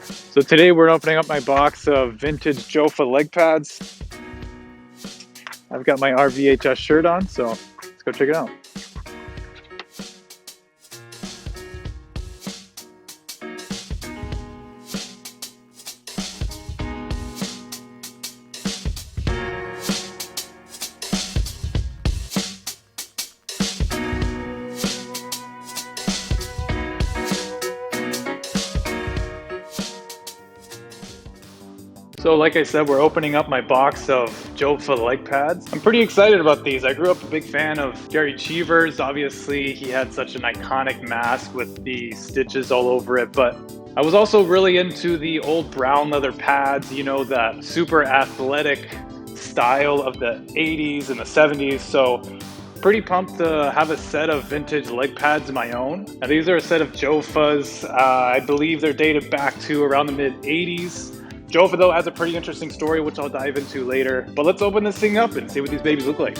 So today we're opening up my box of vintage JOFA leg pads. I've got my RVHS shirt on, so let's go check it out. So like I said, we're opening up my box of JOFA leg pads. I'm pretty excited about these. I grew up a big fan of Gary Cheever's. Obviously, he had such an iconic mask with the stitches all over it, but I was also really into the old brown leather pads, you know, that super athletic style of the 80s and the 70s. So pretty pumped to have a set of vintage leg pads of my own. Now, these are a set of JOFAs. I believe they're dated back to around the mid 80s. JOFA, though, has a pretty interesting story, which I'll dive into later. But let's open this thing up and see what these babies look like.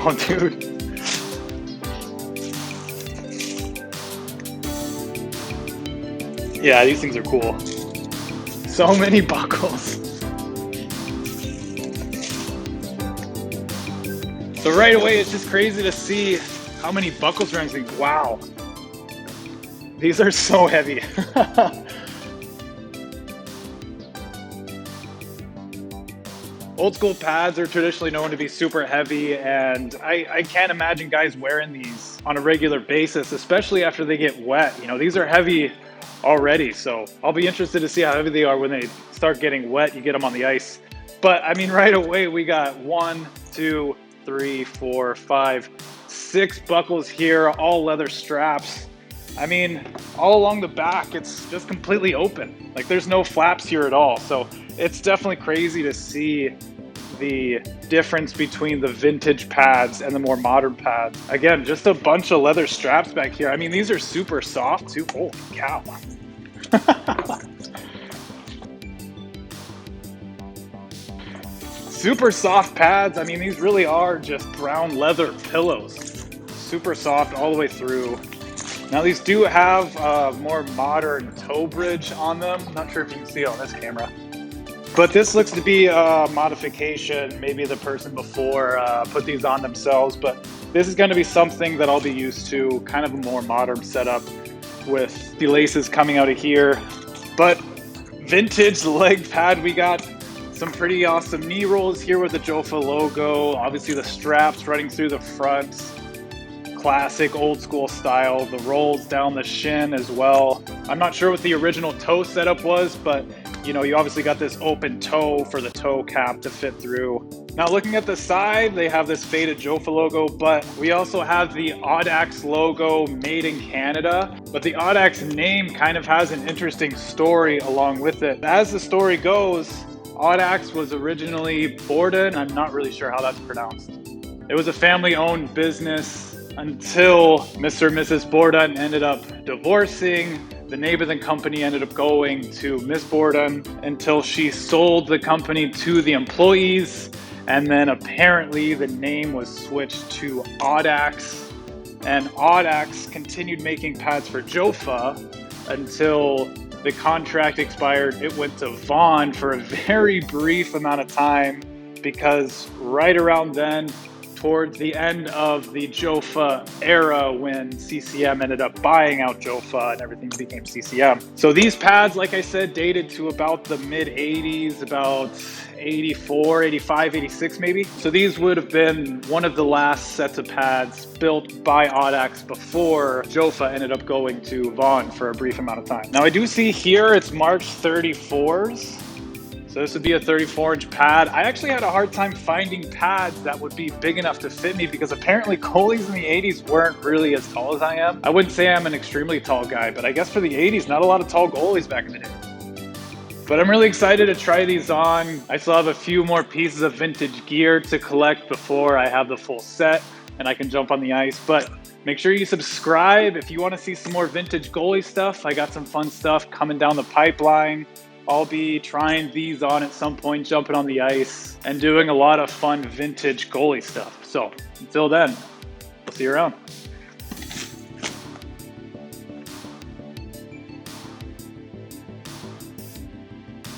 Oh, dude. Yeah, these things are cool. So many buckles. So right away, it's just crazy to see how many buckles are on these things. Wow. These are so heavy. Old school pads are traditionally known to be super heavy, and I can't imagine guys wearing these on a regular basis, especially after they get wet. You know, these are heavy already, so I'll be interested to see how heavy they are when they start getting wet. You get them on the ice. But I mean, right away, we got 1, 2, 3, 4, 5, 6 buckles here, all leather straps. I mean, all along the back, it's just completely open. Like, there's no flaps here at all. So it's definitely crazy to see the difference between the vintage pads and the more modern pads. Again, just a bunch of leather straps back here. I mean, these are super soft too. Holy cow. Super soft pads. I mean, these really are just brown leather pillows. Super soft all the way through. Now, these do have a more modern toe bridge on them. Not sure if you can see on this camera. But this looks to be a modification. Maybe the person before put these on themselves. But this is going to be something that I'll be used to. Kind of a more modern setup with the laces coming out of here. But vintage leg pad, we got some pretty awesome knee rolls here with the JOFA logo. Obviously the straps running through the front. Classic old school style. The rolls down the shin as well. I'm not sure what the original toe setup was, but you know, you obviously got this open toe for the toe cap to fit through. Now looking at the side, they have this faded JOFA logo, but we also have the Audax logo made in Canada. But the Audax name kind of has an interesting story along with it. As the story goes, Audax was originally Bourdon. I'm not really sure how that's pronounced. It was a family-owned business until Mr. and Mrs. Bourdon ended up divorcing. The name of the company ended up going to Miss Bourdon until she sold the company to the employees. And then apparently the name was switched to Audax. And Audax continued making pads for JOFA until the contract expired. It went to Vaugh for a very brief amount of time because right around then, towards the end of the JOFA era, when CCM ended up buying out JOFA and everything became CCM. So these pads, like I said, dated to about the mid 80s, about 84, 85, 86 maybe. So these would have been one of the last sets of pads built by Audax before JOFA ended up going to Vaugh for a brief amount of time. Now I do see here it's March 34s. So this would be a 34-inch pad. I actually had a hard time finding pads that would be big enough to fit me because apparently goalies in the 80s weren't really as tall as I am. I wouldn't say I'm an extremely tall guy, but I guess for the 80s, not a lot of tall goalies back in the day. But I'm really excited to try these on. I still have a few more pieces of vintage gear to collect before I have the full set and I can jump on the ice. But make sure you subscribe if you want to see some more vintage goalie stuff. I got some fun stuff coming down the pipeline. I'll be trying these on at some point, jumping on the ice and doing a lot of fun vintage goalie stuff. So until then, I'll see you around.